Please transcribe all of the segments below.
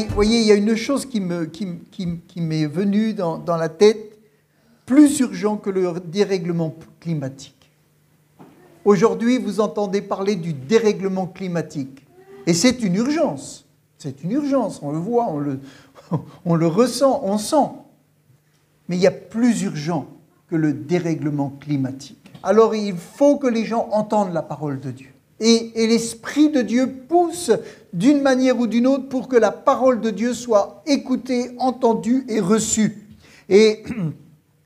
Et vous voyez, il y a une chose qui m'est venue dans la tête, plus urgent que le dérèglement climatique. Aujourd'hui, vous entendez parler du dérèglement climatique. Et c'est une urgence. C'est une urgence, on le voit, on le ressent, on sent. Mais il y a plus urgent que le dérèglement climatique. Alors il faut que les gens entendent la parole de Dieu. Et l'Esprit de Dieu pousse d'une manière ou d'une autre pour que la parole de Dieu soit écoutée, entendue et reçue. Et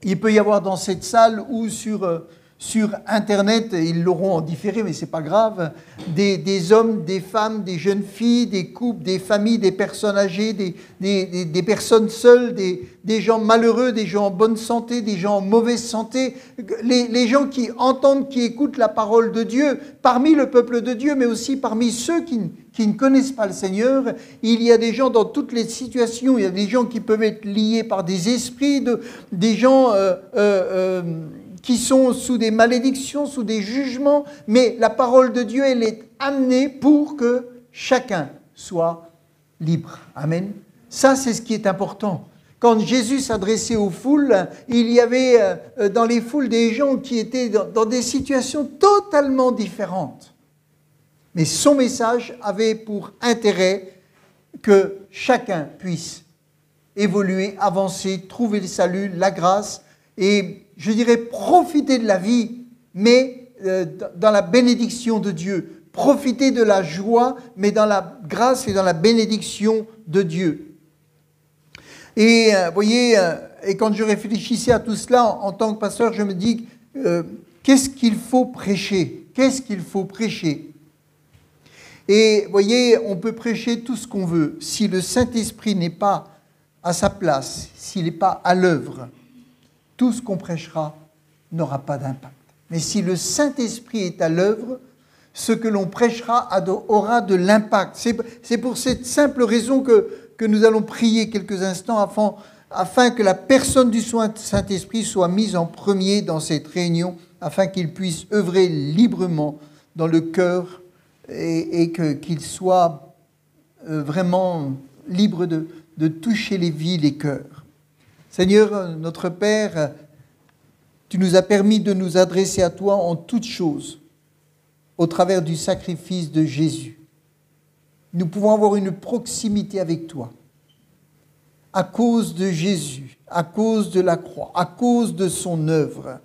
il peut y avoir dans cette salle ou sur Internet, ils l'auront en différé, mais ce n'est pas grave, des hommes, des femmes, des jeunes filles, des couples, des familles, des personnes âgées, des personnes seules, des gens malheureux, des gens en bonne santé, des gens en mauvaise santé, les gens qui entendent, qui écoutent la parole de Dieu, parmi le peuple de Dieu, mais aussi parmi ceux qui ne connaissent pas le Seigneur. Il y a des gens dans toutes les situations, il y a des gens qui peuvent être liés par des esprits, des gens qui sont sous des malédictions, sous des jugements, mais la parole de Dieu, elle est amenée pour que chacun soit libre. Amen. Ça, c'est ce qui est important. Quand Jésus s'adressait aux foules, il y avait dans les foules des gens qui étaient dans des situations totalement différentes. Mais son message avait pour intérêt que chacun puisse évoluer, avancer, trouver le salut, la grâce et je dirais profiter de la vie, mais dans la bénédiction de Dieu. Profiter de la joie, mais dans la grâce et dans la bénédiction de Dieu. Et vous voyez, et quand je réfléchissais à tout cela, en tant que pasteur, je me dis, qu'est-ce qu'il faut prêcher? Qu'est-ce qu'il faut prêcher? Et vous voyez, on peut prêcher tout ce qu'on veut. Si le Saint-Esprit n'est pas à sa place, s'il n'est pas à l'œuvre, tout ce qu'on prêchera n'aura pas d'impact. Mais si le Saint-Esprit est à l'œuvre, ce que l'on prêchera aura de l'impact. C'est pour cette simple raison que nous allons prier quelques instants afin que la personne du Saint-Esprit soit mise en premier dans cette réunion, afin qu'il puisse œuvrer librement dans le cœur et qu'il soit vraiment libre de toucher les vies, les cœurs. Seigneur, notre Père, tu nous as permis de nous adresser à toi en toutes choses, au travers du sacrifice de Jésus. Nous pouvons avoir une proximité avec toi, à cause de Jésus, à cause de la croix, à cause de son œuvre.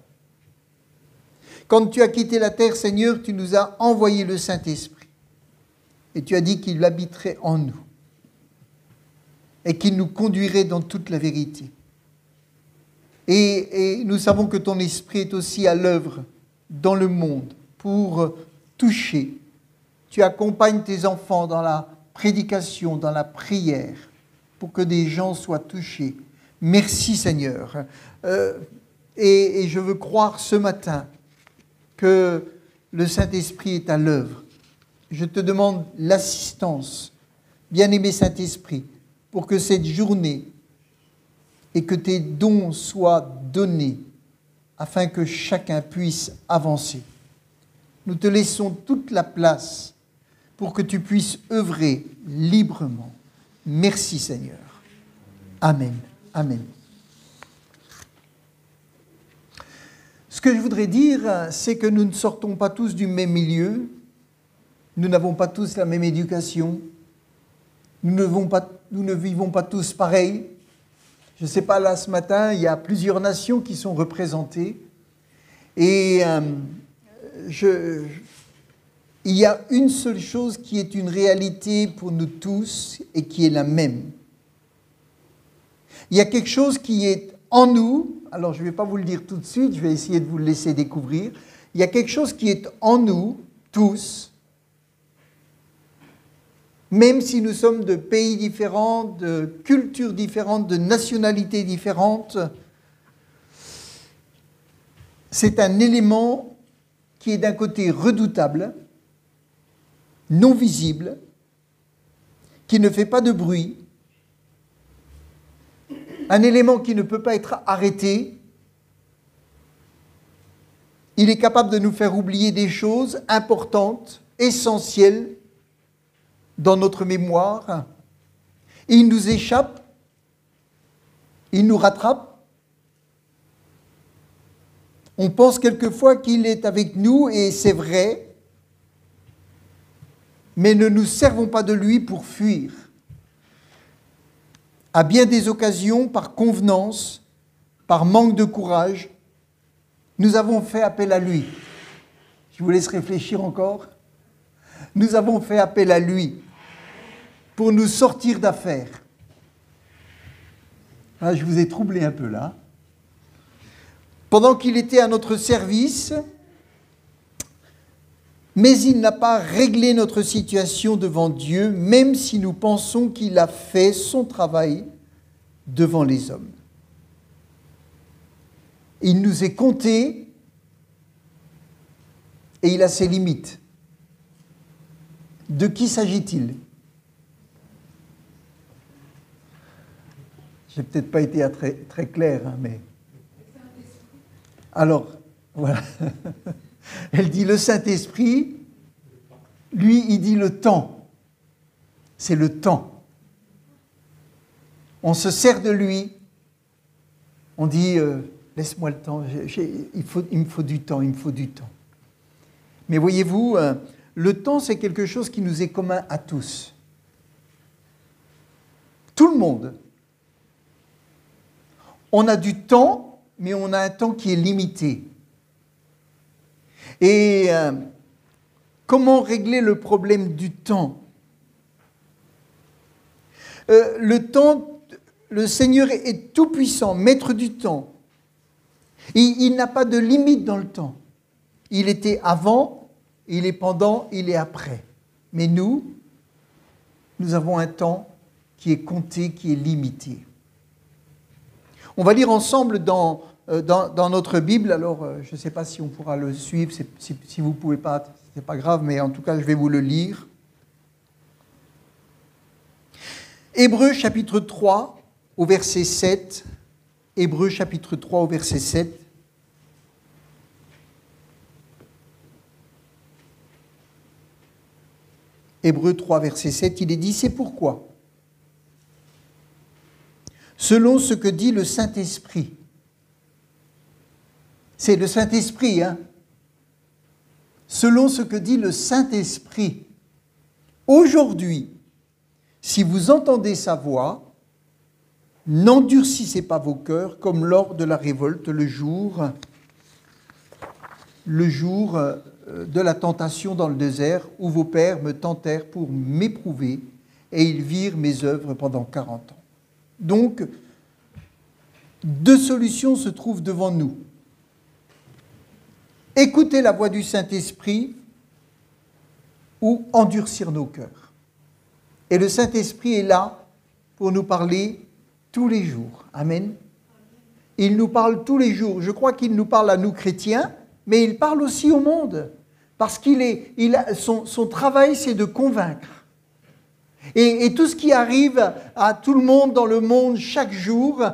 Quand tu as quitté la terre, Seigneur, tu nous as envoyé le Saint-Esprit. Et tu as dit qu'il habiterait en nous et qu'il nous conduirait dans toute la vérité. Et nous savons que ton esprit est aussi à l'œuvre dans le monde pour toucher. Tu accompagnes tes enfants dans la prédication, dans la prière, pour que des gens soient touchés. Merci Seigneur. Et je veux croire ce matin que le Saint-Esprit est à l'œuvre. Je te demande l'assistance, bien-aimé Saint-Esprit, pour que cette journée et que tes dons soient donnés afin que chacun puisse avancer. Nous te laissons toute la place pour que tu puisses œuvrer librement. Merci Seigneur. Amen. Amen. Ce que je voudrais dire, c'est que nous ne sortons pas tous du même milieu, nous n'avons pas tous la même éducation, nous ne vivons pas tous pareil. Je ne sais pas, là, ce matin, il y a plusieurs nations qui sont représentées. Et il y a une seule chose qui est une réalité pour nous tous et qui est la même. Il y a quelque chose qui est en nous. Alors, je ne vais pas vous le dire tout de suite, je vais essayer de vous le laisser découvrir. Il y a quelque chose qui est en nous, tous, même si nous sommes de pays différents, de cultures différentes, de nationalités différentes, c'est un élément qui est d'un côté redoutable, non visible, qui ne fait pas de bruit, un élément qui ne peut pas être arrêté. Il est capable de nous faire oublier des choses importantes, essentielles, dans notre mémoire. il nous échappe, il nous rattrape. On pense quelquefois qu'il est avec nous, et c'est vrai, mais ne nous servons pas de lui pour fuir. À bien des occasions, par convenance, par manque de courage, nous avons fait appel à lui. Je vous laisse réfléchir encore. Nous avons fait appel à lui pour nous sortir d'affaires. Ah, je vous ai troublé un peu là. Pendant qu'il était à notre service, mais il n'a pas réglé notre situation devant Dieu, même si nous pensons qu'il a fait son travail devant les hommes. Il nous est compté et il a ses limites. De qui s'agit-il? Je n'ai peut-être pas été très, très clair, hein, mais... Alors, voilà. Elle dit le Saint-Esprit, lui, il dit le temps. C'est le temps. On se sert de lui. On dit, laisse-moi le temps, il me faut du temps, il me faut du temps. Mais voyez-vous, le temps, c'est quelque chose qui nous est commun à tous. Tout le monde. On a du temps, mais on a un temps qui est limité. Et comment régler le problème du temps? Le temps, le Seigneur est tout-puissant, maître du temps. Il n'a pas de limite dans le temps. Il était avant, il est pendant, il est après. Mais nous avons un temps qui est compté, qui est limité. On va lire ensemble dans notre Bible. Alors, je ne sais pas si on pourra le suivre, si vous ne pouvez pas, ce n'est pas grave, mais en tout cas, je vais vous le lire. Hébreux chapitre 3, au verset 7. Hébreux chapitre 3, au verset 7. Hébreux 3, verset 7, il est dit, c'est pourquoi, selon ce que dit le Saint-Esprit, c'est le Saint-Esprit, hein, selon ce que dit le Saint-Esprit, aujourd'hui, si vous entendez sa voix, n'endurcissez pas vos cœurs comme lors de la révolte, le jour de la tentation dans le désert, où vos pères me tentèrent pour m'éprouver, et ils virent mes œuvres pendant 40 ans. Donc, deux solutions se trouvent devant nous. Écouter la voix du Saint-Esprit ou endurcir nos cœurs. Et le Saint-Esprit est là pour nous parler tous les jours. Amen. Il nous parle tous les jours. Je crois qu'il nous parle à nous chrétiens, mais il parle aussi au monde. Parce son travail, c'est de convaincre. Et tout ce qui arrive à tout le monde dans le monde chaque jour,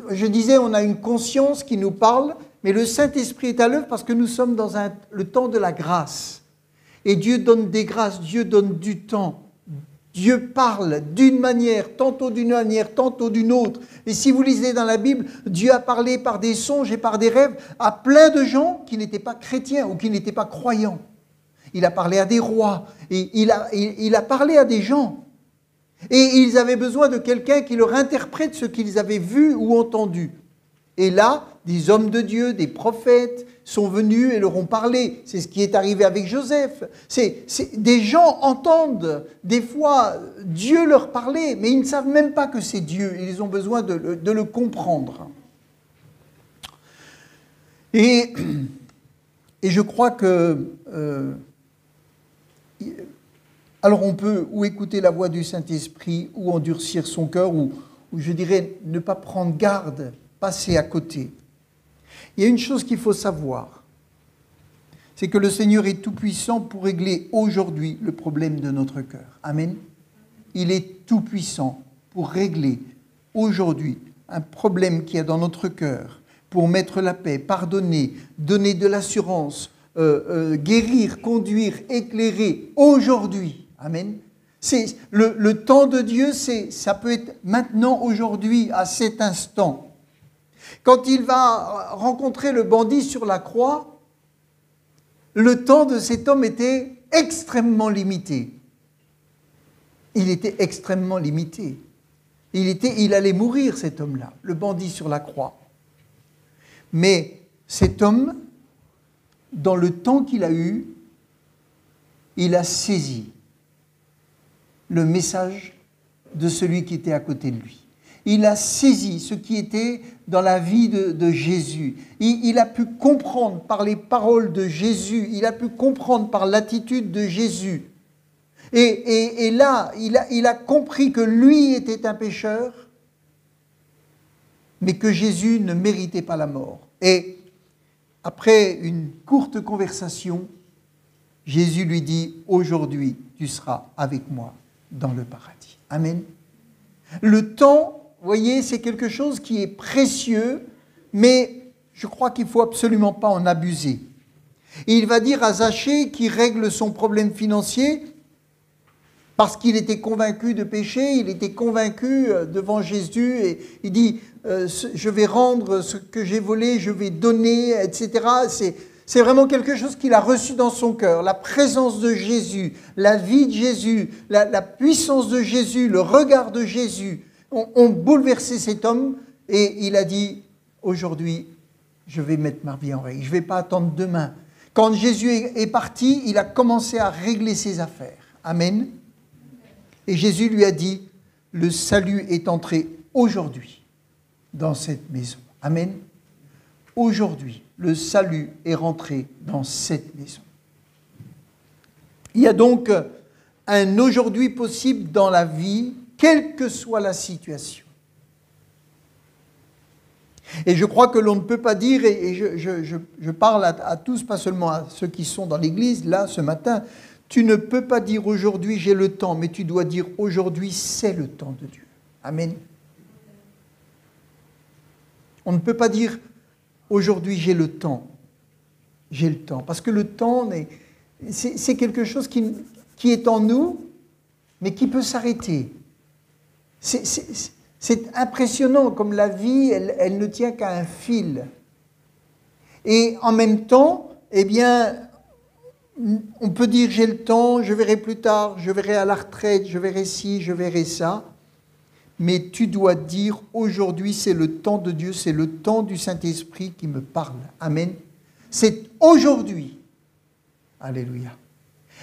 je disais, on a une conscience qui nous parle, mais le Saint-Esprit est à l'œuvre parce que nous sommes dans le temps de la grâce. Et Dieu donne des grâces, Dieu donne du temps. Dieu parle d'une manière, tantôt d'une autre. Et si vous lisez dans la Bible, Dieu a parlé par des songes et par des rêves à plein de gens qui n'étaient pas chrétiens ou qui n'étaient pas croyants. Il a parlé à des rois, et il a parlé à des gens. Et ils avaient besoin de quelqu'un qui leur interprète ce qu'ils avaient vu ou entendu. Et là, des hommes de Dieu, des prophètes sont venus et leur ont parlé. C'est ce qui est arrivé avec Joseph. Des gens entendent des fois Dieu leur parler, mais ils ne savent même pas que c'est Dieu. Ils ont besoin de le comprendre. Et je crois que... alors on peut ou écouter la voix du Saint-Esprit, ou endurcir son cœur, ou je dirais ne pas prendre garde, passer à côté. Il y a une chose qu'il faut savoir, c'est que le Seigneur est tout-puissant pour régler aujourd'hui le problème de notre cœur. Amen. Il est tout-puissant pour régler aujourd'hui un problème qu'il y a dans notre cœur, pour mettre la paix, pardonner, donner de l'assurance, guérir, conduire, éclairer aujourd'hui. Amen. Le temps de Dieu, ça peut être maintenant, aujourd'hui, à cet instant. Quand il va rencontrer le bandit sur la croix, le temps de cet homme était extrêmement limité. Il était extrêmement limité. Il allait mourir, cet homme-là, le bandit sur la croix. Mais cet homme, dans le temps qu'il a eu, il a saisi le message de celui qui était à côté de lui. Il a saisi ce qui était dans la vie de Jésus. Il a pu comprendre par les paroles de Jésus, il a pu comprendre par l'attitude de Jésus. Et là, il a compris que lui était un pécheur, mais que Jésus ne méritait pas la mort. Et après une courte conversation, Jésus lui dit, « Aujourd'hui, tu seras avec moi dans le paradis. » Amen. Le temps, vous voyez, c'est quelque chose qui est précieux, mais je crois qu'il ne faut absolument pas en abuser. Et il va dire à Zachée qui règle son problème financier, parce qu'il était convaincu de péché, il était convaincu devant Jésus, et il dit, je vais rendre ce que j'ai volé, je vais donner, etc. C'est vraiment quelque chose qu'il a reçu dans son cœur. La présence de Jésus, la vie de Jésus, la puissance de Jésus, le regard de Jésus ont bouleversé cet homme, et il a dit, aujourd'hui, je vais mettre ma vie en règle, je ne vais pas attendre demain. Quand Jésus est parti, il a commencé à régler ses affaires. Amen. Et Jésus lui a dit, le salut est entré aujourd'hui dans cette maison. Amen. Aujourd'hui, le salut est rentré dans cette maison. Il y a donc un aujourd'hui possible dans la vie, quelle que soit la situation. Et je crois que l'on ne peut pas dire, et je parle à tous, pas seulement à ceux qui sont dans l'église, là, ce matin, tu ne peux pas dire aujourd'hui j'ai le temps, mais tu dois dire aujourd'hui c'est le temps de Dieu. Amen. On ne peut pas dire aujourd'hui j'ai le temps. J'ai le temps. Parce que le temps, c'est quelque chose qui est en nous, mais qui peut s'arrêter. C'est impressionnant comme la vie, elle ne tient qu'à un fil. Et en même temps, eh bien, on peut dire j'ai le temps, je verrai plus tard, je verrai à la retraite, je verrai ci, je verrai ça. Mais tu dois dire aujourd'hui c'est le temps de Dieu, c'est le temps du Saint-Esprit qui me parle. Amen. C'est aujourd'hui. Alléluia.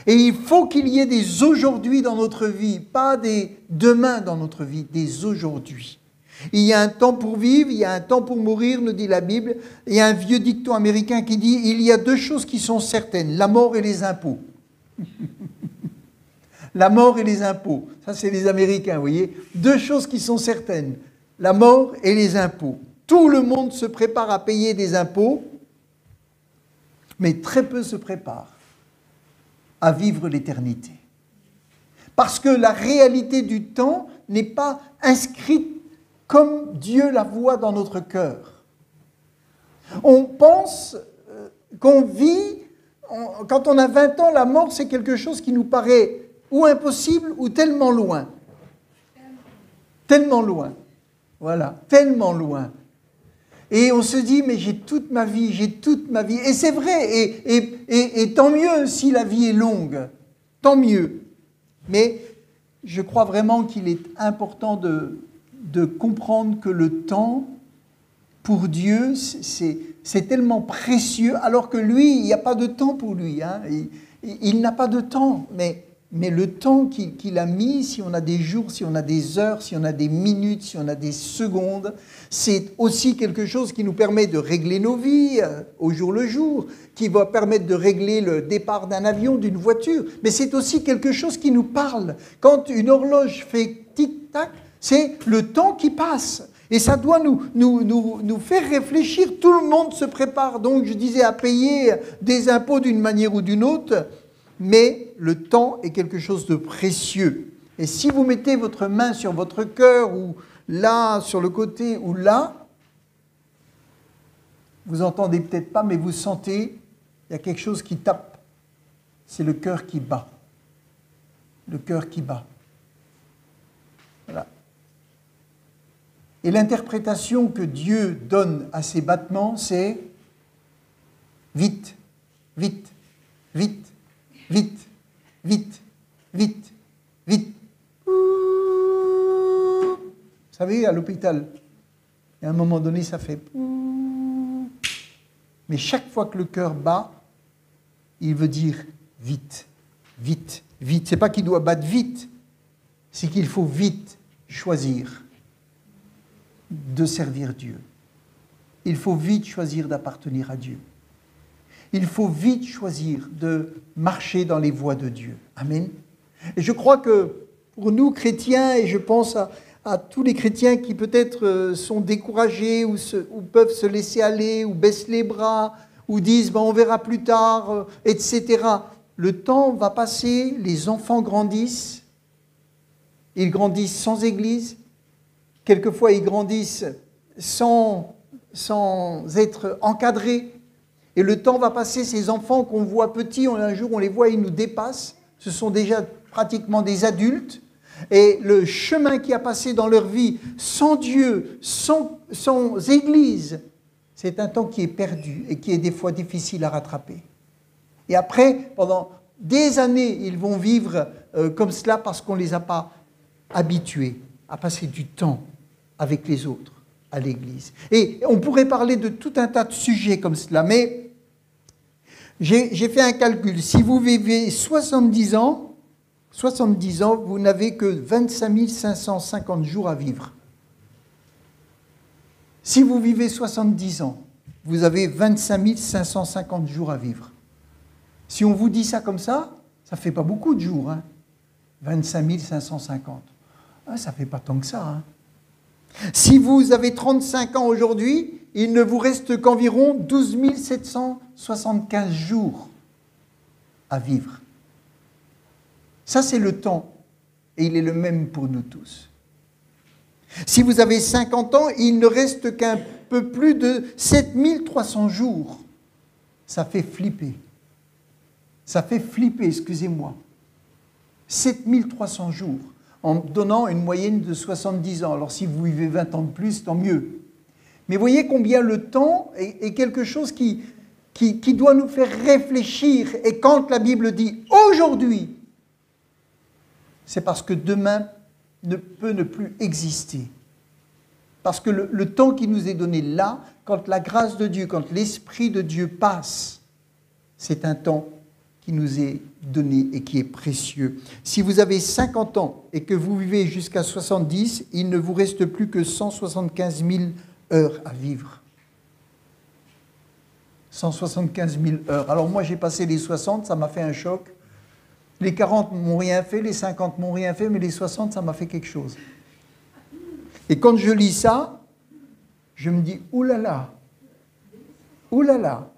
Et il faut qu'il y ait des aujourd'hui dans notre vie, pas des demain dans notre vie, des aujourd'hui. Il y a un temps pour vivre, il y a un temps pour mourir, nous dit la Bible. Il y a un vieux dicton américain qui dit « Il y a deux choses qui sont certaines, la mort et les impôts. » La mort et les impôts. Ça, c'est les Américains, vous voyez. Deux choses qui sont certaines, la mort et les impôts. Tout le monde se prépare à payer des impôts, mais très peu se préparent à vivre l'éternité. Parce que la réalité du temps n'est pas inscrite comme Dieu la voit dans notre cœur. On pense qu'on vit, quand on a 20 ans, la mort c'est quelque chose qui nous paraît ou impossible ou tellement loin. Tellement loin. Voilà, tellement loin. Et on se dit, mais j'ai toute ma vie, j'ai toute ma vie. Et c'est vrai, et tant mieux si la vie est longue, tant mieux. Mais je crois vraiment qu'il est important de comprendre que le temps, pour Dieu, c'est tellement précieux, alors que lui, il n'y a pas de temps pour lui. Hein. Il n'a pas de temps, mais le temps qu'il a mis, si on a des jours, si on a des heures, si on a des minutes, si on a des secondes, c'est aussi quelque chose qui nous permet de régler nos vies au jour le jour, qui va permettre de régler le départ d'un avion, d'une voiture. Mais c'est aussi quelque chose qui nous parle. Quand une horloge fait tic-tac, c'est le temps qui passe. Et ça doit nous faire réfléchir. Tout le monde se prépare, donc, je disais, à payer des impôts d'une manière ou d'une autre. Mais le temps est quelque chose de précieux. Et si vous mettez votre main sur votre cœur, ou là, sur le côté, ou là, vous entendez peut-être pas, mais vous sentez, il y a quelque chose qui tape. C'est le cœur qui bat. le cœur qui bat. Voilà. Et l'interprétation que Dieu donne à ces battements, c'est vite, vite, vite, vite, vite, vite, vite. Vous savez, à l'hôpital, à un moment donné, ça fait... Mais chaque fois que le cœur bat, il veut dire vite, vite, vite. Ce n'est pas qu'il doit battre vite, c'est qu'il faut vite choisir de servir Dieu. Il faut vite choisir d'appartenir à Dieu. Il faut vite choisir de marcher dans les voies de Dieu. Amen. Et je crois que pour nous chrétiens, et je pense à tous les chrétiens qui peut-être sont découragés ou peuvent se laisser aller ou baissent les bras ou disent on verra plus tard, etc. Le temps va passer, les enfants grandissent, ils grandissent sans église, quelquefois ils grandissent sans être encadrés. Et le temps va passer, ces enfants qu'on voit petits, un jour on les voit, ils nous dépassent, ce sont déjà pratiquement des adultes. Et le chemin qui a passé dans leur vie sans Dieu, sans Église, c'est un temps qui est perdu et qui est des fois difficile à rattraper. Et après, pendant des années, ils vont vivre comme cela parce qu'on ne les a pas habitués à passer du temps avec les autres à l'Église. Et on pourrait parler de tout un tas de sujets comme cela, mais j'ai fait un calcul. Si vous vivez 70 ans, vous n'avez que 25 550 jours à vivre. Si vous vivez 70 ans, vous avez 25 550 jours à vivre. Si on vous dit ça comme ça ne fait pas beaucoup de jours. 25 550. Ça ne fait pas tant que ça. Si vous avez 35 ans aujourd'hui, il ne vous reste qu'environ 12 775 jours à vivre. Ça, c'est le temps, et il est le même pour nous tous. Si vous avez 50 ans, il ne reste qu'un peu plus de 7300 jours. Ça fait flipper. Ça fait flipper, excusez-moi. 7300 jours, en donnant une moyenne de 70 ans. Alors, si vous vivez 20 ans de plus, tant mieux. Mais voyez combien le temps est quelque chose qui doit nous faire réfléchir. Et quand la Bible dit « aujourd'hui », c'est parce que demain ne peut ne plus exister. Parce que le temps qui nous est donné là, quand la grâce de Dieu, quand l'Esprit de Dieu passe, c'est un temps qui nous est donné et qui est précieux. Si vous avez 50 ans et que vous vivez jusqu'à 70, il ne vous reste plus que 175 000 heures à vivre. 175 000 heures. Alors moi, j'ai passé les 60, ça m'a fait un choc. Les 40 m'ont rien fait, les 50 m'ont rien fait, mais les 60, ça m'a fait quelque chose. Et quand je lis ça, je me dis, oulala, oulala.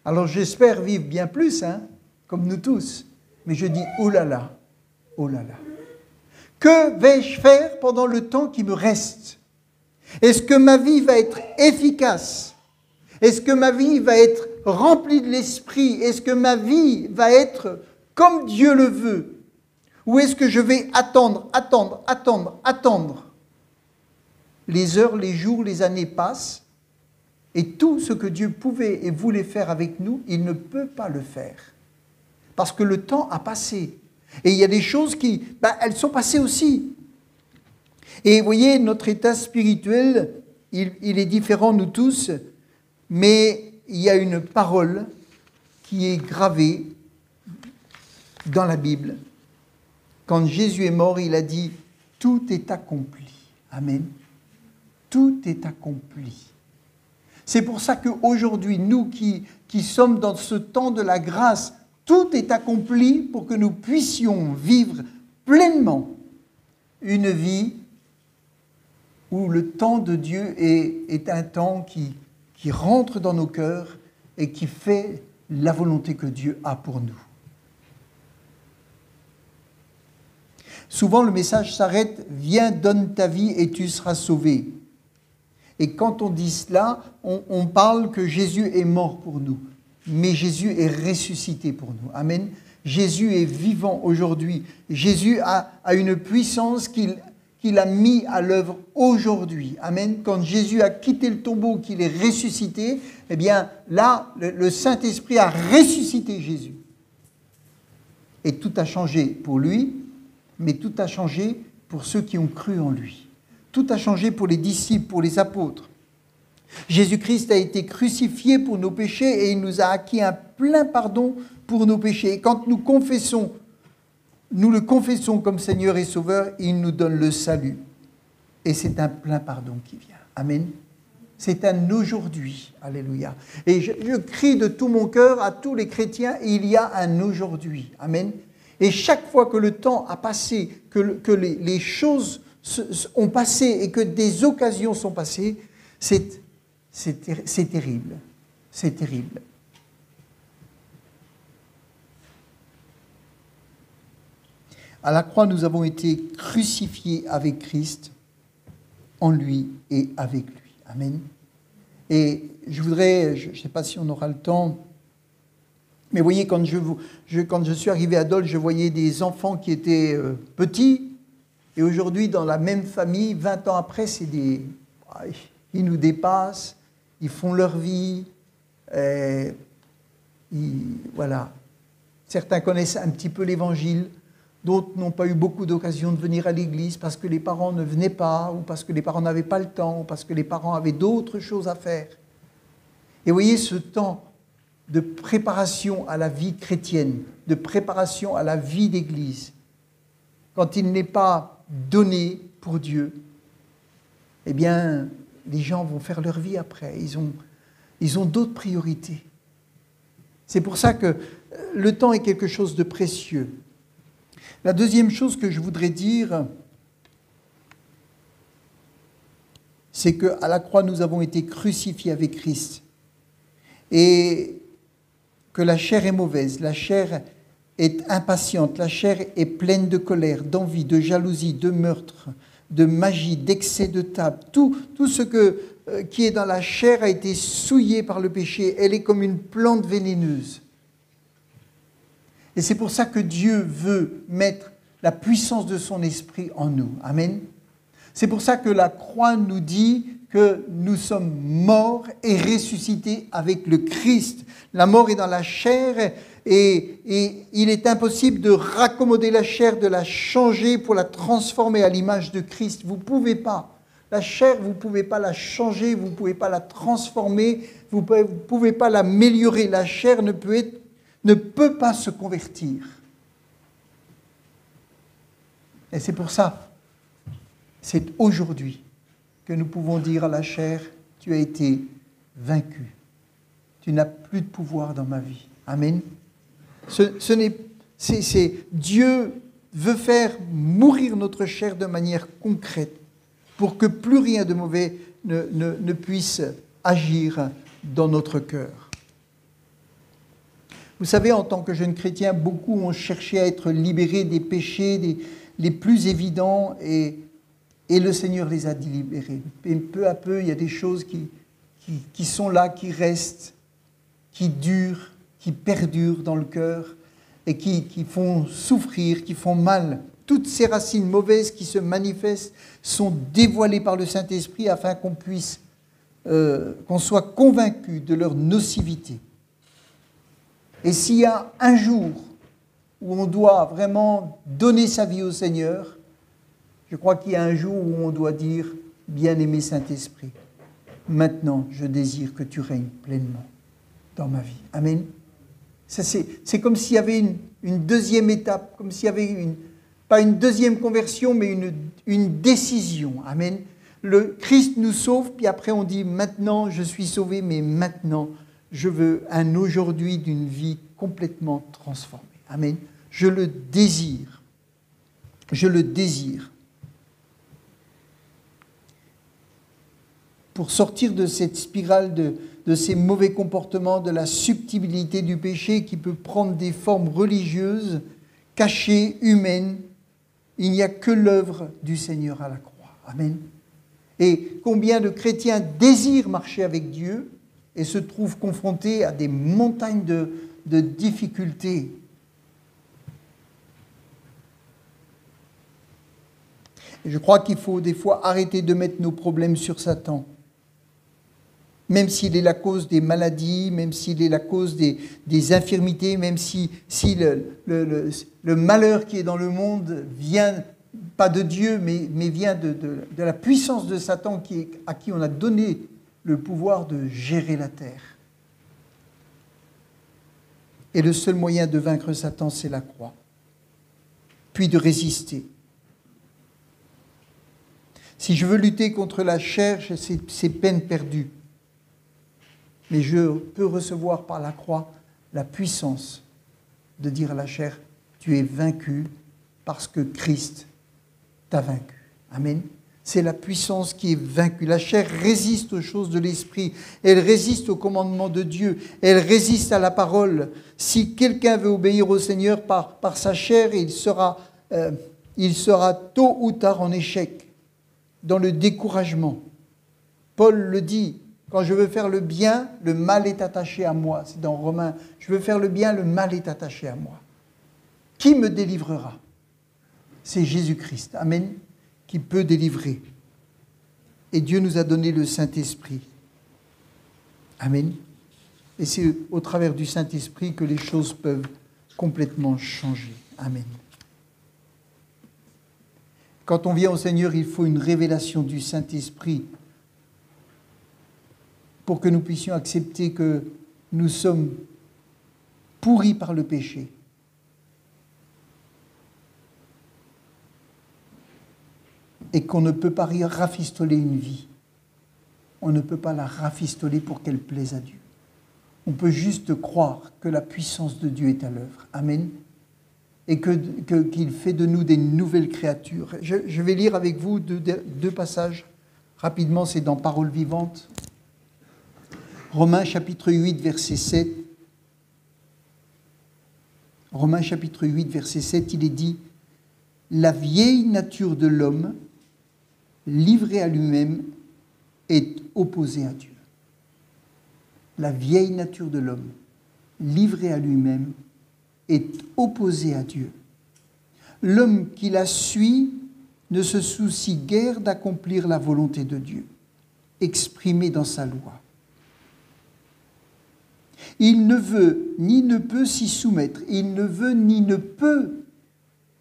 Alors j'espère vivre bien plus, comme nous tous, mais je dis, oulala, oulala. Que vais-je faire pendant le temps qui me reste? Est-ce que ma vie va être efficace? Est-ce que ma vie va être remplie de l'esprit? Est-ce que ma vie va être comme Dieu le veut? Ou est-ce que je vais attendre? Les heures, les jours, les années passent, et tout ce que Dieu pouvait et voulait faire avec nous, il ne peut pas le faire. Parce que le temps a passé. Et il y a des choses qui, elles sont passées aussi. Et vous voyez, notre état spirituel, il est différent, nous tous, mais il y a une parole qui est gravée dans la Bible. Quand Jésus est mort, il a dit « Tout est accompli ». Amen. Tout est accompli. C'est pour ça qu'aujourd'hui, nous qui sommes dans ce temps de la grâce, tout est accompli pour que nous puissions vivre pleinement une vie où le temps de Dieu est un temps qui rentre dans nos cœurs et qui fait la volonté que Dieu a pour nous. Souvent, le message s'arrête « Viens, donne ta vie et tu seras sauvé ». Et quand on dit cela, on parle que Jésus est mort pour nous. Mais Jésus est ressuscité pour nous. Amen. Jésus est vivant aujourd'hui. Jésus a une puissance qu'il a mis à l'œuvre aujourd'hui. Amen. Quand Jésus a quitté le tombeau, qu'il est ressuscité, eh bien là, le Saint-Esprit a ressuscité Jésus. Et tout a changé pour lui, mais tout a changé pour ceux qui ont cru en lui. Tout a changé pour les disciples, pour les apôtres. Jésus-Christ a été crucifié pour nos péchés et il nous a acquis un plein pardon pour nos péchés. Et quand nous le confessons comme Seigneur et Sauveur, il nous donne le salut. Et c'est un plein pardon qui vient. Amen. C'est un aujourd'hui. Alléluia. Et je crie de tout mon cœur à tous les chrétiens, il y a un aujourd'hui. Amen. Et chaque fois que le temps a passé, que les choses ont passé et que des occasions sont passées, c'est terrible. C'est terrible. À la croix, nous avons été crucifiés avec Christ, en lui et avec lui. Amen. Et je voudrais, je ne sais pas si on aura le temps, mais vous voyez, quand je suis arrivé à Dole, je voyais des enfants qui étaient petits, et aujourd'hui, dans la même famille, 20 ans après, ils nous dépassent, ils font leur vie, voilà. Certains connaissent un petit peu l'Évangile, d'autres n'ont pas eu beaucoup d'occasion de venir à l'église parce que les parents ne venaient pas, ou parce que les parents n'avaient pas le temps, ou parce que les parents avaient d'autres choses à faire. Et vous voyez, ce temps de préparation à la vie chrétienne, de préparation à la vie d'église, quand il n'est pas donné pour Dieu, eh bien, les gens vont faire leur vie après. Ils ont d'autres priorités. C'est pour ça que le temps est quelque chose de précieux. La deuxième chose que je voudrais dire, c'est qu'à la croix, nous avons été crucifiés avec Christ. Et que la chair est mauvaise, la chair est impatiente, la chair est pleine de colère, d'envie, de jalousie, de meurtre, de magie, d'excès de table. Tout ce qui est dans la chair a été souillé par le péché. Elle est comme une plante vénéneuse. Et c'est pour ça que Dieu veut mettre la puissance de son esprit en nous. Amen. C'est pour ça que la croix nous dit que nous sommes morts et ressuscités avec le Christ. La mort est dans la chair et il est impossible de raccommoder la chair, de la changer pour la transformer à l'image de Christ. Vous ne pouvez pas. La chair, vous ne pouvez pas la changer, vous ne pouvez pas la transformer, vous ne pouvez pas l'améliorer. La chair ne peut pas se convertir. Et c'est pour ça, c'est aujourd'hui que nous pouvons dire à la chair, tu as été vaincu. Tu n'as plus de pouvoir dans ma vie. Amen. Dieu veut faire mourir notre chair de manière concrète pour que plus rien de mauvais ne puisse agir dans notre cœur. Vous savez, en tant que jeune chrétien, beaucoup ont cherché à être libérés des péchés les plus évidents et le Seigneur les a libérés. Et peu à peu, il y a des choses qui sont là, qui restent, qui durent, qui perdurent dans le cœur et qui font souffrir, qui font mal. Toutes ces racines mauvaises qui se manifestent sont dévoilées par le Saint-Esprit afin qu'on soit convaincu de leur nocivité. Et s'il y a un jour où on doit vraiment donner sa vie au Seigneur, je crois qu'il y a un jour où on doit dire « Bien-aimé Saint-Esprit, maintenant je désire que tu règnes pleinement dans ma vie. » Amen. C'est comme s'il y avait une deuxième étape, comme s'il y avait pas une deuxième conversion, mais une décision. Amen. Le Christ nous sauve, puis après on dit « Maintenant je suis sauvé, mais maintenant je veux un aujourd'hui d'une vie complètement transformée. » Amen. Je le désire. Je le désire. Pour sortir de cette spirale de ces mauvais comportements, de la subtilité du péché qui peut prendre des formes religieuses, cachées, humaines, il n'y a que l'œuvre du Seigneur à la croix. Amen. Et combien de chrétiens désirent marcher avec Dieu et se trouvent confrontés à des montagnes de difficultés. Et je crois qu'il faut des fois arrêter de mettre nos problèmes sur Satan. Même s'il est la cause des maladies, même s'il est la cause des infirmités, même si le malheur qui est dans le monde vient pas de Dieu, mais vient de la puissance de Satan à qui on a donné le pouvoir de gérer la terre. Et le seul moyen de vaincre Satan, c'est la croix, puis de résister. Si je veux lutter contre la chair, c'est peine perdue. Mais je peux recevoir par la croix la puissance de dire à la chair, tu es vaincu parce que Christ t'a vaincu. Amen. C'est la puissance qui est vaincue. La chair résiste aux choses de l'esprit. Elle résiste au commandement de Dieu. Elle résiste à la parole. Si quelqu'un veut obéir au Seigneur par sa chair, il sera tôt ou tard en échec, dans le découragement. Paul le dit, quand je veux faire le bien, le mal est attaché à moi. C'est dans Romains. Je veux faire le bien, le mal est attaché à moi. Qui me délivrera? C'est Jésus-Christ. Amen. Qui peut délivrer. Et Dieu nous a donné le Saint-Esprit. Amen. Et c'est au travers du Saint-Esprit que les choses peuvent complètement changer. Amen. Quand on vient au Seigneur, il faut une révélation du Saint-Esprit pour que nous puissions accepter que nous sommes pourris par le péché. Et qu'on ne peut pas rafistoler une vie. On ne peut pas la rafistoler pour qu'elle plaise à Dieu. On peut juste croire que la puissance de Dieu est à l'œuvre. Amen. Et qu'il fait de nous des nouvelles créatures. Je vais lire avec vous deux passages. Rapidement, c'est dans Paroles vivantes. Romains chapitre 8, verset 7. Romains chapitre 8, verset 7, il est dit « La vieille nature de l'homme, livrée à lui-même, est opposée à Dieu. » La vieille nature de l'homme, livrée à lui-même, est opposée à Dieu. L'homme qui la suit ne se soucie guère d'accomplir la volonté de Dieu, exprimée dans sa loi. Il ne veut ni ne peut s'y soumettre. Il ne veut ni ne peut.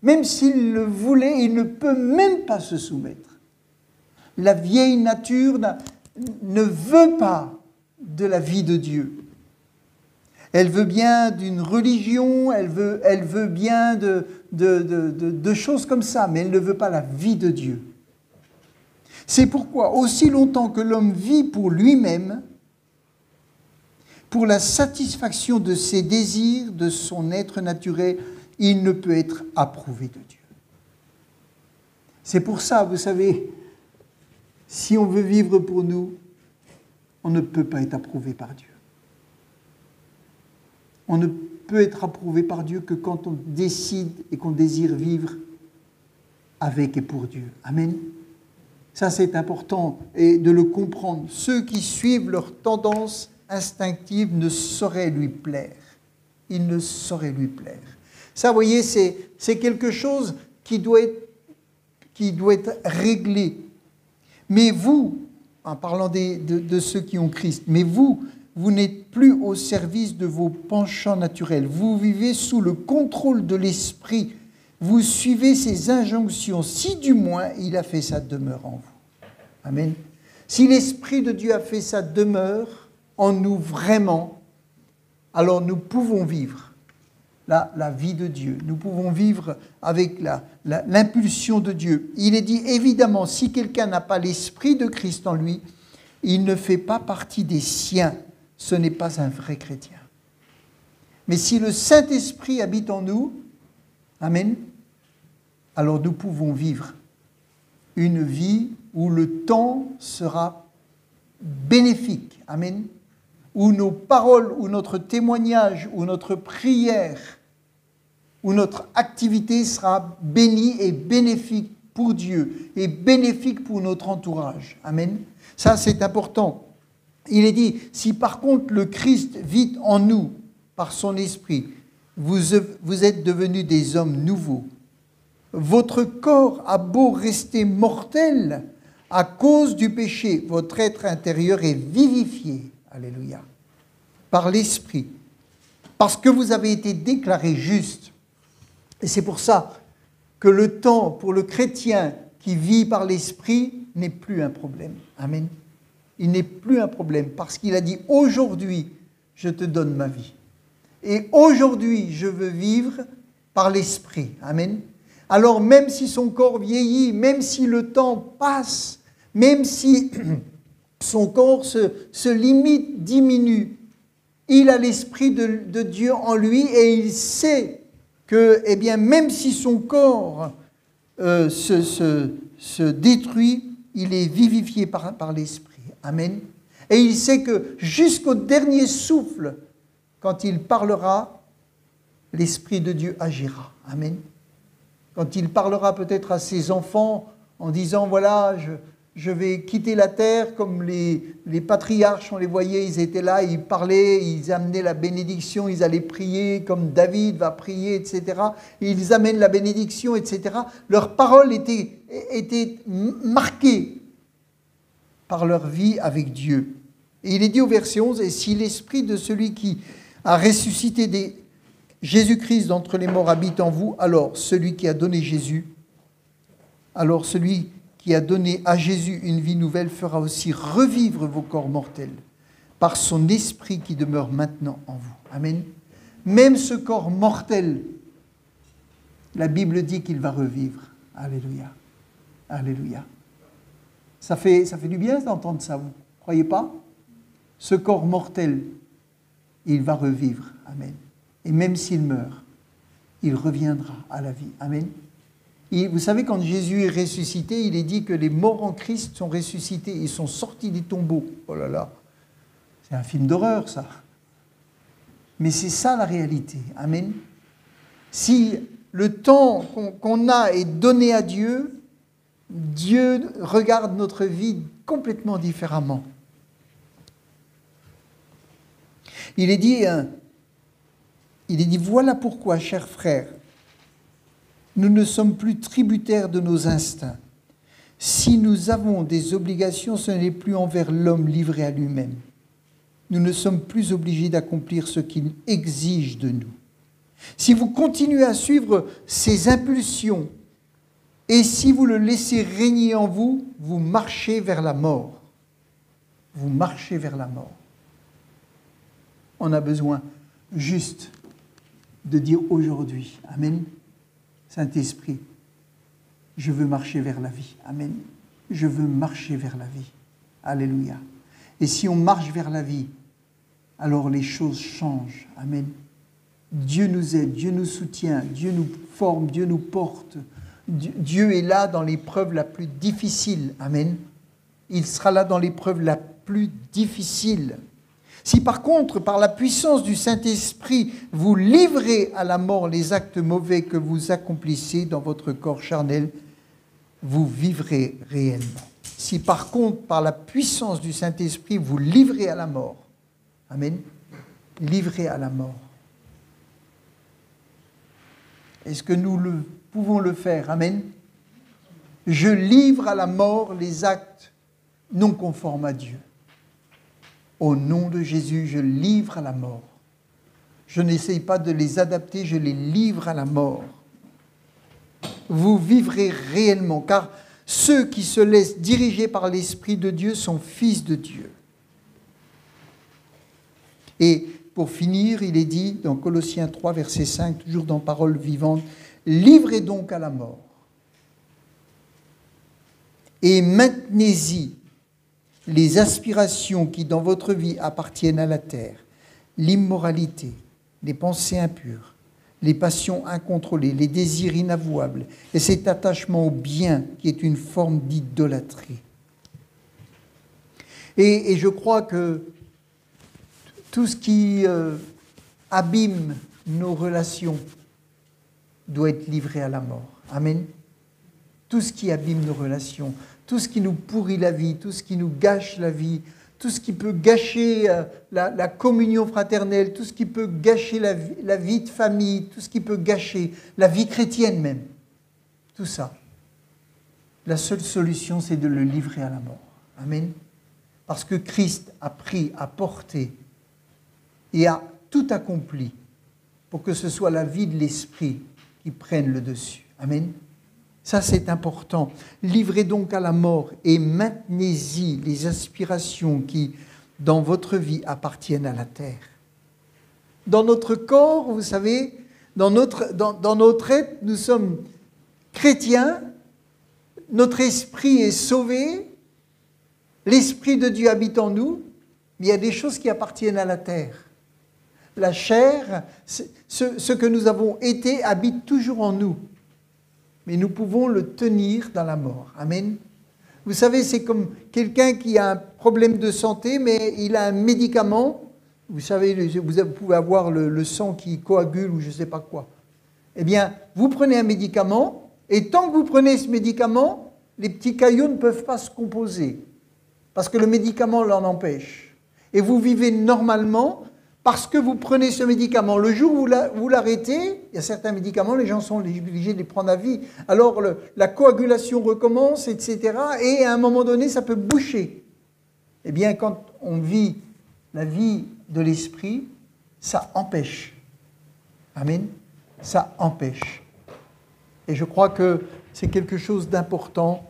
Même s'il le voulait, il ne peut même pas se soumettre. La vieille nature ne veut pas de la vie de Dieu. Elle veut bien d'une religion, elle veut bien de choses comme ça, mais elle ne veut pas la vie de Dieu. C'est pourquoi, aussi longtemps que l'homme vit pour lui-même, pour la satisfaction de ses désirs, de son être naturel, il ne peut être approuvé de Dieu. C'est pour ça, vous savez, si on veut vivre pour nous, on ne peut pas être approuvé par Dieu. On ne peut être approuvé par Dieu que quand on décide et qu'on désire vivre avec et pour Dieu. Amen. Ça, c'est important et de le comprendre. Ceux qui suivent leur tendance instinctive ne sauraient lui plaire. Ils ne sauraient lui plaire. Ça, vous voyez, c'est quelque chose qui doit être réglé. Mais vous, en parlant de ceux qui ont Christ, mais vous n'êtes plus au service de vos penchants naturels. Vous vivez sous le contrôle de l'Esprit. Vous suivez ses injonctions, si du moins il a fait sa demeure en vous. Amen. Si l'Esprit de Dieu a fait sa demeure en nous vraiment, alors nous pouvons vivre la vie de Dieu. Nous pouvons vivre avec l'impulsion de Dieu. Il est dit, évidemment, si quelqu'un n'a pas l'Esprit de Christ en lui, il ne fait pas partie des siens. Ce n'est pas un vrai chrétien. Mais si le Saint-Esprit habite en nous, amen, alors nous pouvons vivre une vie où le temps sera bénéfique. Amen. Où nos paroles, où notre témoignage, où notre prière, où notre activité sera bénie et bénéfique pour Dieu et bénéfique pour notre entourage. Amen. Ça, c'est important. Il est dit, si par contre le Christ vit en nous par son esprit, vous êtes devenus des hommes nouveaux. votre corps a beau rester mortel à cause du péché, votre être intérieur est vivifié, alléluia, par l'Esprit, parce que vous avez été déclaré juste. Et c'est pour ça que le temps pour le chrétien qui vit par l'Esprit n'est plus un problème. Amen. Il n'est plus un problème parce qu'il a dit « Aujourd'hui, je te donne ma vie. Et aujourd'hui, je veux vivre par l'Esprit. » Amen. Alors même si son corps vieillit, même si le temps passe, même si son corps se limite, diminue, il a l'Esprit de Dieu en lui et il sait que, eh bien, même si son corps se détruit, il est vivifié par l'Esprit. Amen. Et il sait que jusqu'au dernier souffle, quand il parlera, l'Esprit de Dieu agira. Amen. Quand il parlera peut-être à ses enfants en disant, voilà, je vais quitter la terre, comme les patriarches, on les voyait, ils étaient là, ils parlaient, ils amenaient la bénédiction, ils allaient prier, comme David va prier, etc. Et ils amènent la bénédiction, etc. Leurs paroles étaient marquées par leur vie avec Dieu. Et il est dit au verset 11, « Et si l'esprit de celui qui a ressuscité Jésus-Christ d'entre les morts habite en vous, alors celui qui a donné à Jésus une vie nouvelle fera aussi revivre vos corps mortels par son esprit qui demeure maintenant en vous. » Amen. Même ce corps mortel, la Bible dit qu'il va revivre. Alléluia. Alléluia. Ça fait du bien d'entendre ça, vous ne croyez pas? Ce corps mortel, il va revivre. Amen. Et même s'il meurt, il reviendra à la vie. Amen. Et vous savez, quand Jésus est ressuscité, il est dit que les morts en Christ sont ressuscités. Ils sont sortis des tombeaux. Oh là là, c'est un film d'horreur, ça. Mais c'est ça la réalité. Amen. Si le temps qu'on a est donné à Dieu, Dieu regarde notre vie complètement différemment. Il est dit, voilà pourquoi, chers frères, nous ne sommes plus tributaires de nos instincts. Si nous avons des obligations, ce n'est plus envers l'homme livré à lui-même. Nous ne sommes plus obligés d'accomplir ce qu'il exige de nous. Si vous continuez à suivre ces impulsions, et si vous le laissez régner en vous, vous marchez vers la mort. Vous marchez vers la mort. On a besoin juste de dire aujourd'hui, Amen, Saint-Esprit, je veux marcher vers la vie. Amen. Je veux marcher vers la vie. Alléluia. Et si on marche vers la vie, alors les choses changent. Amen. Dieu nous aide, Dieu nous soutient, Dieu nous forme, Dieu nous porte. Dieu est là dans l'épreuve la plus difficile. Amen. Il sera là dans l'épreuve la plus difficile. Si par contre, par la puissance du Saint-Esprit, vous livrez à la mort les actes mauvais que vous accomplissez dans votre corps charnel, vous vivrez réellement. Si par contre, par la puissance du Saint-Esprit, vous livrez à la mort, Amen, livrez à la mort. Est-ce que nous pouvons le faire? Amen. Je livre à la mort les actes non conformes à Dieu. Au nom de Jésus, je livre à la mort. Je n'essaye pas de les adapter, je les livre à la mort. Vous vivrez réellement, car ceux qui se laissent diriger par l'Esprit de Dieu sont fils de Dieu. Et pour finir, il est dit dans Colossiens 3, verset 5, toujours dans Parole vivante, « Livrez donc à la mort et maintenez-y les aspirations qui dans votre vie appartiennent à la terre, l'immoralité, les pensées impures, les passions incontrôlées, les désirs inavouables et cet attachement au bien qui est une forme d'idolâtrie. » Et je crois que tout ce qui abîme nos relations doit être livré à la mort. Amen. Tout ce qui abîme nos relations, tout ce qui nous pourrit la vie, tout ce qui nous gâche la vie, tout ce qui peut gâcher la communion fraternelle, tout ce qui peut gâcher la vie de famille, tout ce qui peut gâcher la vie chrétienne même. tout ça, la seule solution, c'est de le livrer à la mort. Amen. Parce que Christ a pris, a porté et a tout accompli pour que ce soit la vie de l'esprit qui prenne le dessus. Amen. Ça, c'est important. Livrez donc à la mort et maintenez-y les aspirations qui, dans votre vie, appartiennent à la terre. Dans notre corps, vous savez, dans notre être, nous sommes chrétiens, notre esprit est sauvé, l'Esprit de Dieu habite en nous, mais il y a des choses qui appartiennent à la terre. La chair, ce que nous avons été, habite toujours en nous. Mais nous pouvons le tenir dans la mort. Amen. Vous savez, c'est comme quelqu'un qui a un problème de santé, mais il a un médicament. Vous savez, vous pouvez avoir le sang qui coagule ou je ne sais pas quoi. Eh bien, vous prenez un médicament, et tant que vous prenez ce médicament, les petits cailloux ne peuvent pas se composer. Parce que le médicament l'en empêche. Et vous vivez normalement parce que vous prenez ce médicament. Le jour où vous l'arrêtez, il y a certains médicaments, les gens sont obligés de les prendre à vie. Alors la coagulation recommence, etc. Et à un moment donné, ça peut boucher. Eh bien, quand on vit la vie de l'esprit, ça empêche. Amen. Ça empêche. Et je crois que c'est quelque chose d'important.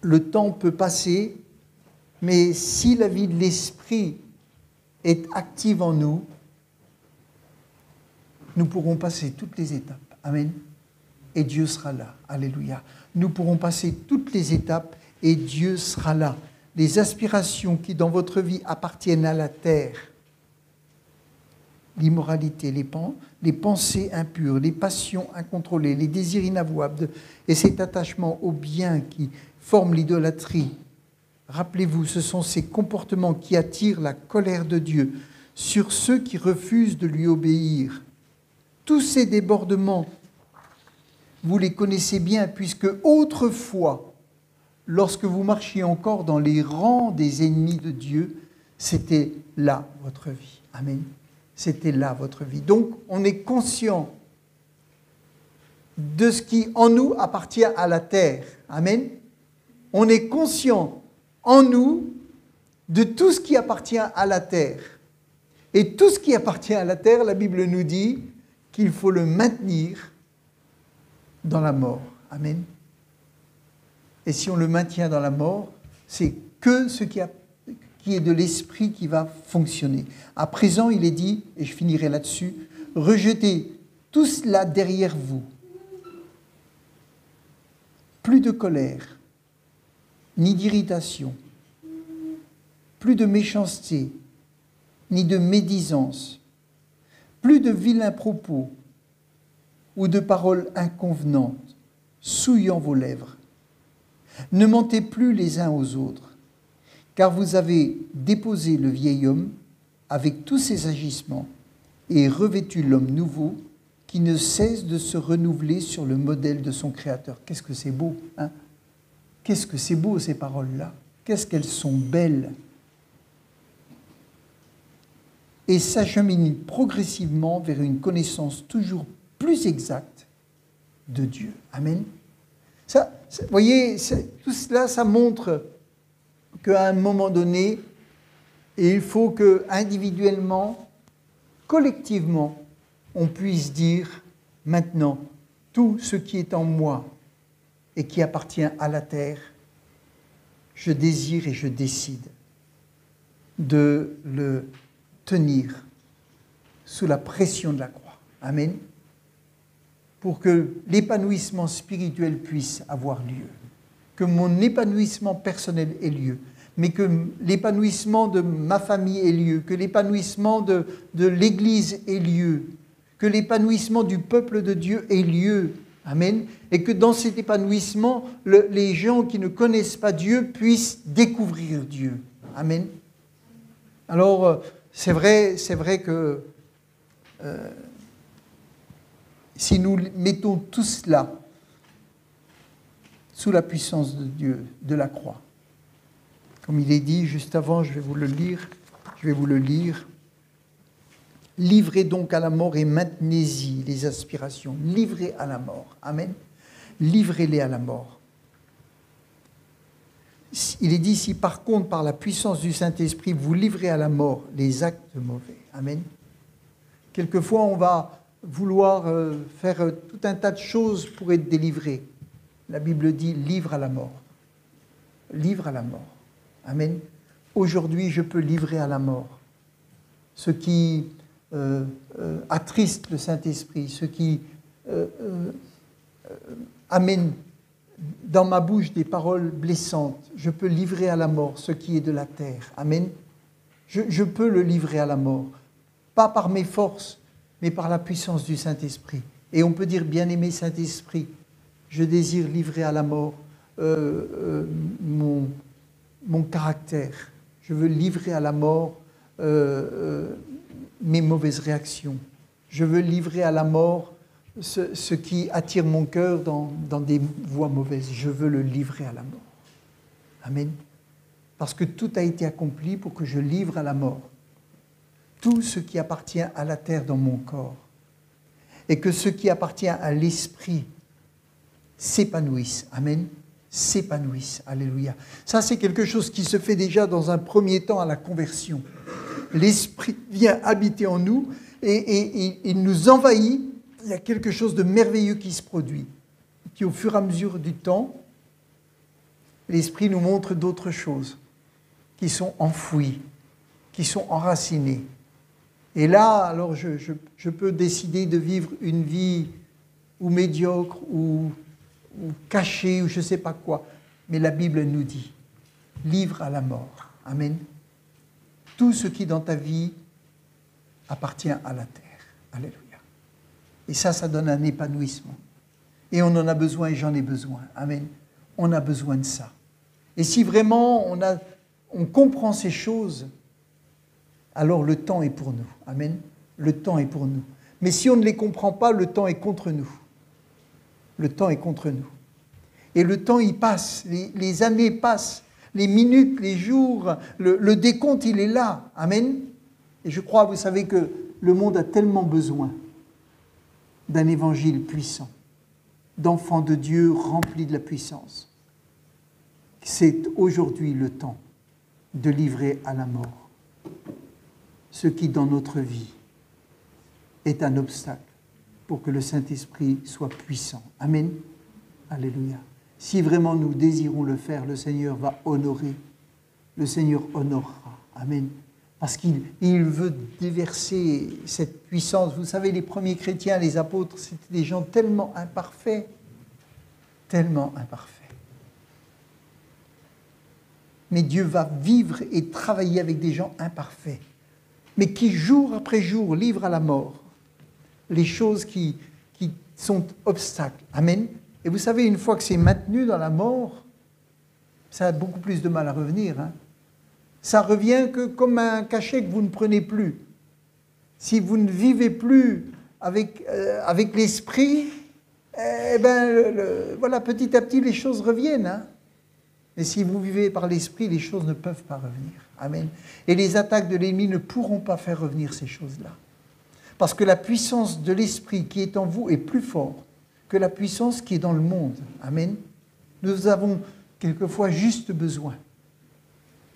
Le temps peut passer, mais si la vie de l'esprit est active en nous, nous pourrons passer toutes les étapes. Amen. Et Dieu sera là. Alléluia. Nous pourrons passer toutes les étapes et Dieu sera là. Les aspirations qui dans votre vie appartiennent à la terre, l'immoralité, les pensées impures, les passions incontrôlées, les désirs inavouables et cet attachement au bien qui forme l'idolâtrie. Rappelez-vous, ce sont ces comportements qui attirent la colère de Dieu sur ceux qui refusent de lui obéir. Tous ces débordements, vous les connaissez bien, puisque autrefois, lorsque vous marchiez encore dans les rangs des ennemis de Dieu, c'était là votre vie. Amen. C'était là votre vie. Donc, on est conscient de ce qui en nous appartient à la terre. Amen. On est conscient en nous de tout ce qui appartient à la terre. Et tout ce qui appartient à la terre, la Bible nous dit qu'il faut le maintenir dans la mort. Amen. Et si on le maintient dans la mort, c'est que ce qui est de l'esprit qui va fonctionner. À présent, il est dit, et je finirai là-dessus, rejetez tout cela derrière vous. Plus de colère, ni d'irritation, plus de méchanceté, ni de médisance, plus de vilains propos ou de paroles inconvenantes, souillant vos lèvres. Ne mentez plus les uns aux autres, car vous avez déposé le vieil homme avec tous ses agissements et revêtu l'homme nouveau qui ne cesse de se renouveler sur le modèle de son Créateur. Qu'est-ce que c'est beau, hein? Qu'est-ce que c'est beau, ces paroles-là. Qu'est-ce qu'elles sont belles. Et s'achemine progressivement vers une connaissance toujours plus exacte de Dieu. Amen. Ça, vous voyez, tout cela, ça montre qu'à un moment donné, il faut que individuellement, collectivement, on puisse dire maintenant tout ce qui est en moi et qui appartient à la terre, je désire et je décide de le tenir sous la pression de la croix. Amen. Pour que l'épanouissement spirituel puisse avoir lieu, que mon épanouissement personnel ait lieu, mais que l'épanouissement de ma famille ait lieu, que l'épanouissement de l'Église ait lieu, que l'épanouissement du peuple de Dieu ait lieu. Amen. Et que dans cet épanouissement, les gens qui ne connaissent pas Dieu puissent découvrir Dieu. Amen. Alors, c'est vrai que si nous mettons tout cela sous la puissance de Dieu, de la croix, comme il est dit juste avant, je vais vous le lire. Livrez donc à la mort et maintenez-y les aspirations. Livrez à la mort. Amen. livrez-les à la mort. Il est dit, si par contre, par la puissance du Saint-Esprit, vous livrez à la mort les actes mauvais. Amen. Quelquefois, on va vouloir faire tout un tas de choses pour être délivré. La Bible dit, livre à la mort. Livre à la mort. Amen. Aujourd'hui, je peux livrer à la mort ce qui attriste le Saint-Esprit, ce qui amène dans ma bouche des paroles blessantes. Je peux livrer à la mort ce qui est de la terre. Amen. Je peux le livrer à la mort. Pas par mes forces, mais par la puissance du Saint-Esprit. Et on peut dire, bien-aimé Saint-Esprit, je désire livrer à la mort mon caractère. Je veux livrer à la mort mes mauvaises réactions. Je veux livrer à la mort ce qui attire mon cœur dans des voies mauvaises. Je veux le livrer à la mort. Amen. Parce que tout a été accompli pour que je livre à la mort tout ce qui appartient à la terre dans mon corps. Et que ce qui appartient à l'esprit s'épanouisse. Amen. S'épanouisse. Alléluia. Ça, c'est quelque chose qui se fait déjà dans un premier temps à la conversion. L'esprit vient habiter en nous et il nous envahit. Il y a quelque chose de merveilleux qui se produit. Qui, au fur et à mesure du temps, l'esprit nous montre d'autres choses qui sont enfouies, qui sont enracinées. Et là, alors, je peux décider de vivre une vie ou médiocre, ou cachée, ou je ne sais pas quoi. Mais la Bible nous dit, livre à la mort. Amen. Tout ce qui dans ta vie appartient à la terre. Alléluia. Et ça donne un épanouissement. Et on en a besoin et j'en ai besoin. Amen. On a besoin de ça. Et si vraiment on comprend ces choses, alors le temps est pour nous. Amen. Le temps est pour nous. Mais si on ne les comprend pas, le temps est contre nous. Le temps est contre nous. Et le temps, il passe. Les années passent. Les minutes, les jours, le décompte, il est là. Amen. Et je crois, vous savez, que le monde a tellement besoin d'un évangile puissant, d'enfants de Dieu remplis de la puissance. C'est aujourd'hui le temps de livrer à la mort ce qui, dans notre vie, est un obstacle pour que le Saint-Esprit soit puissant. Amen. Alléluia. Si vraiment nous désirons le faire, le Seigneur va honorer. Le Seigneur honorera. Amen. Parce qu'il veut déverser cette puissance. Vous savez, les premiers chrétiens, les apôtres, c'était des gens tellement imparfaits. Tellement imparfaits. Mais Dieu va vivre et travailler avec des gens imparfaits. Mais qui, jour après jour, livrent à la mort les choses qui sont obstacles. Amen. Et vous savez, une fois que c'est maintenu dans la mort, ça a beaucoup plus de mal à revenir. Hein. Ça revient que comme un cachet que vous ne prenez plus. Si vous ne vivez plus avec l'esprit, voilà, petit à petit, les choses reviennent. Hein. Mais si vous vivez par l'esprit, les choses ne peuvent pas revenir. Amen. Et les attaques de l'ennemi ne pourront pas faire revenir ces choses-là. Parce que la puissance de l'esprit qui est en vous est plus forte que la puissance qui est dans le monde. Amen. Nous avons quelquefois juste besoin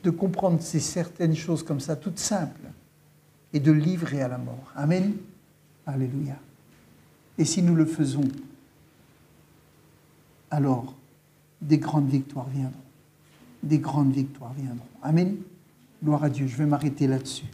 de comprendre ces certaines choses comme ça, toutes simples, et de livrer à la mort. Amen. Alléluia. Et si nous le faisons, alors des grandes victoires viendront. Des grandes victoires viendront. Amen. Gloire à Dieu. Je vais m'arrêter là-dessus.